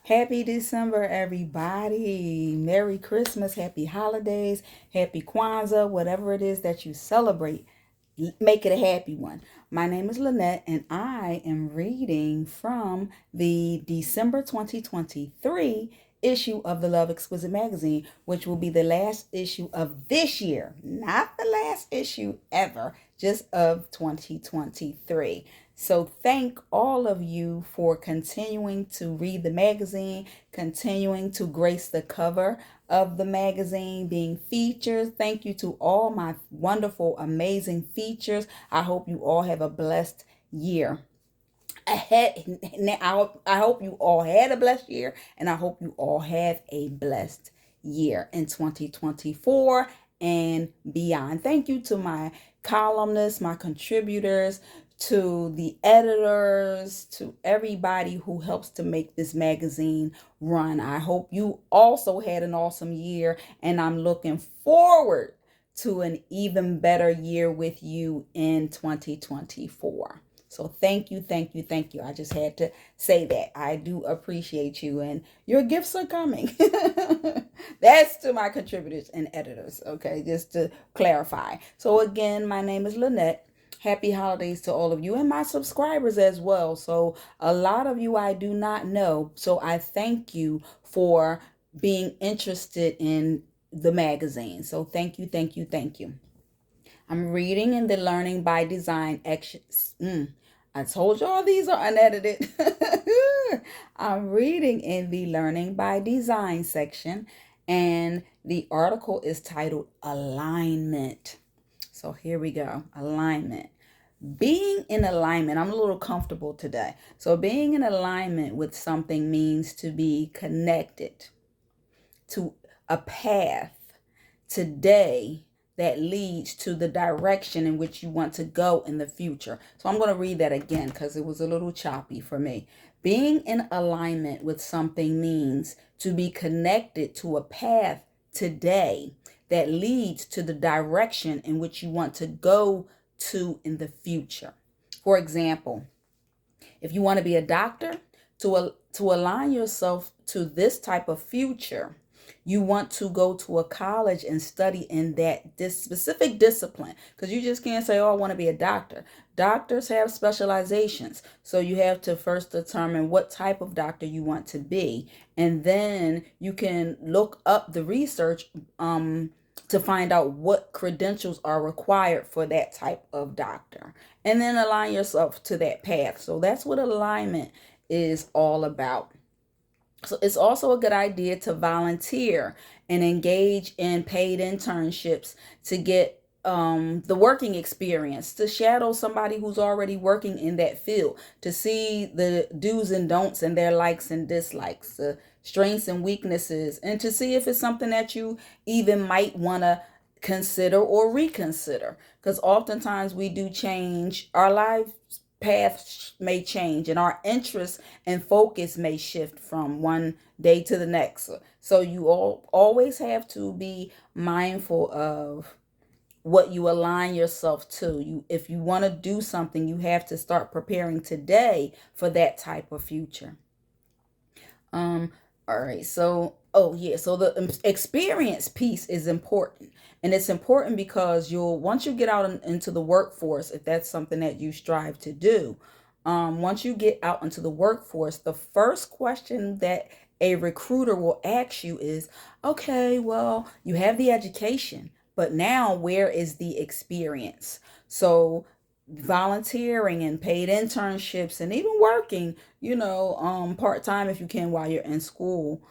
Happy December, everybody. Merry Christmas, happy holidays, happy Kwanzaa, whatever it is that you celebrate. Make it a happy one. My name is Lynette, and I am reading from the December 2023 issue of the Love Exquisite Magazine, which will be the last issue of this year, not the last issue ever, just of 2023. So, thank all of you for continuing to read the magazine, continuing to grace the cover of the magazine, being featured. Thank you to all my wonderful, amazing features. I hope you all have a blessed year ahead. I hope you all had a blessed year, and I hope you all have a blessed year in 2024 and beyond. Thank you to my columnists, my contributors, to the editors, to everybody who helps to make this magazine run. I hope you also had an awesome year, and I'm looking forward to an even better year with you in 2024. So thank you, thank you, thank you. I just had to say that. I do appreciate you, and your gifts are coming. That's to my contributors and editors, okay, just to clarify. So again, my name is Lynette. Happy holidays to all of you and my subscribers as well. So a lot of you I do not know. So I thank you for being interested in the magazine. So thank you, thank you, thank you. I'm reading in the Learning by Design actions. I told y'all these are unedited. I'm reading in the Learning by Design section, and the article is titled Alignment. So here we go. Alignment. Being in alignment, I'm a little comfortable today. So being in alignment with something means to be connected to a path today that leads to the direction in which you want to go in the future. So I'm going to read that again because it was a little choppy for me. Being in alignment with something means to be connected to a path today that leads to the direction in which you want to go to in the future. For example, if you want to be a doctor, to align yourself to this type of future, you want to go to a college and study in this specific discipline, because you just can't say, oh, I want to be a doctor. Doctors have specializations. So you have to first determine what type of doctor you want to be. And then you can look up the research to find out what credentials are required for that type of doctor. And then align yourself to that path. So that's what alignment is all about. So it's also a good idea to volunteer and engage in paid internships to get the working experience, to shadow somebody who's already working in that field, to see the do's and don'ts and their likes and dislikes, strengths and weaknesses, and to see if it's something that you even might want to consider or reconsider. Because oftentimes we do change our lives, paths may change, and our interests and focus may shift from one day to the next. So you always have to be mindful of what you align yourself to. If you want to do something, you have to start preparing today for that type of future. All right. So, so the experience piece is important. And it's important because once you get out into the workforce, if that's something that you strive to do, once you get out into the workforce, the first question that a recruiter will ask you is, okay, well, you have the education, but now where is the experience? So volunteering and paid internships and even working, part-time if you can while you're in school,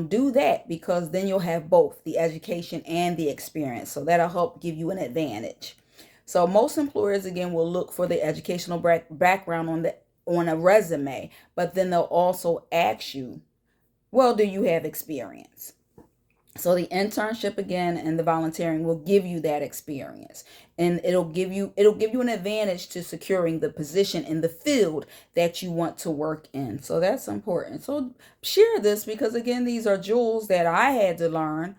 do that, because then you'll have both the education and the experience. So that'll help give you an advantage. So most employers, again, will look for the educational background on a resume, but then they'll also ask you, well, do you have experience? So the internship, again, and the volunteering will give you that experience, and it'll give you an advantage to securing the position in the field that you want to work in. So that's important. So share this, because again, these are jewels that I had to learn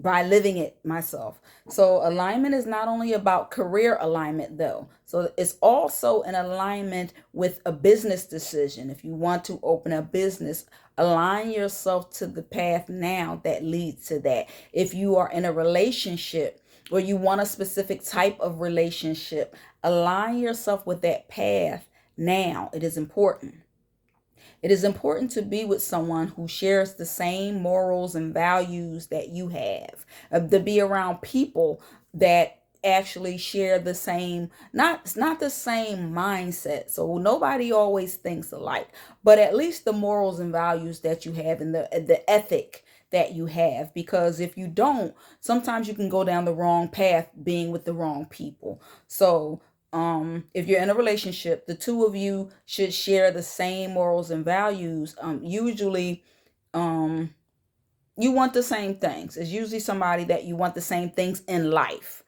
by living it myself. So alignment is not only about career alignment though. So it's also an alignment with a business decision. If you want to open a business, align yourself to the path now that leads to that. If you are in a relationship or you want a specific type of relationship, align yourself with that path now. It is important. It is important to be with someone who shares the same morals and values that you have, to be around people that actually share the same, not the same mindset. So nobody always thinks alike, but at least the morals and values that you have and the ethic that you have, because if you don't, sometimes you can go down the wrong path being with the wrong people. So if you're in a relationship, the two of you should share the same morals and values. Usually you want the same things. It's usually somebody that you want the same things in life,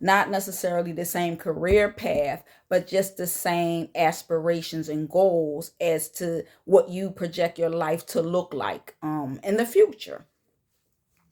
not necessarily the same career path, but just the same aspirations and goals as to what you project your life to look like in the future,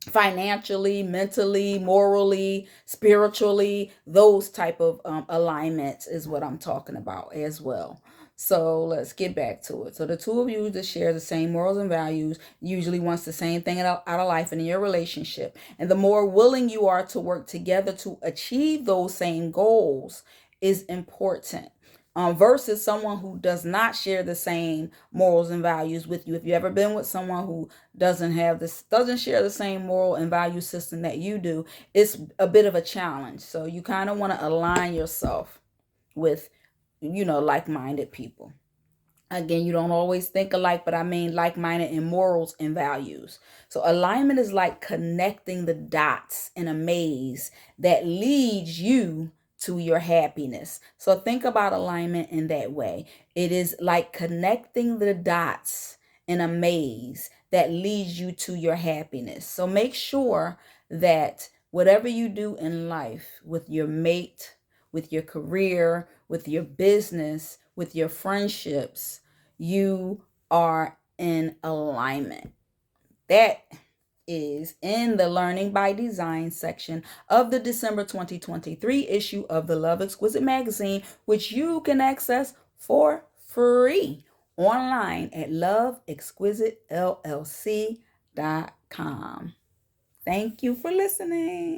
financially, mentally, morally, spiritually. Those type of alignments is what I'm talking about as well. So let's get back to it. So the two of you that share the same morals and values usually wants the same thing out of life and in your relationship. And the more willing you are to work together to achieve those same goals is important. Versus someone who does not share the same morals and values with you. If you ever been with someone who doesn't share the same moral and value system that you do, it's a bit of a challenge. So you kind of want to align yourself with, like-minded people. Again, you don't always think alike, but I mean like-minded in morals and values. So alignment is like connecting the dots in a maze that leads you to your happiness. So think about alignment in that way. It is like connecting the dots in a maze that leads you to your happiness. So make sure that whatever you do in life, with your mate, with your career, with your business, with your friendships, you are in alignment. That is in the Learning by Design section of the December 2023 issue of the Love Exquisite Magazine, which you can access for free online at loveexquisitellc.com. Thank you for listening.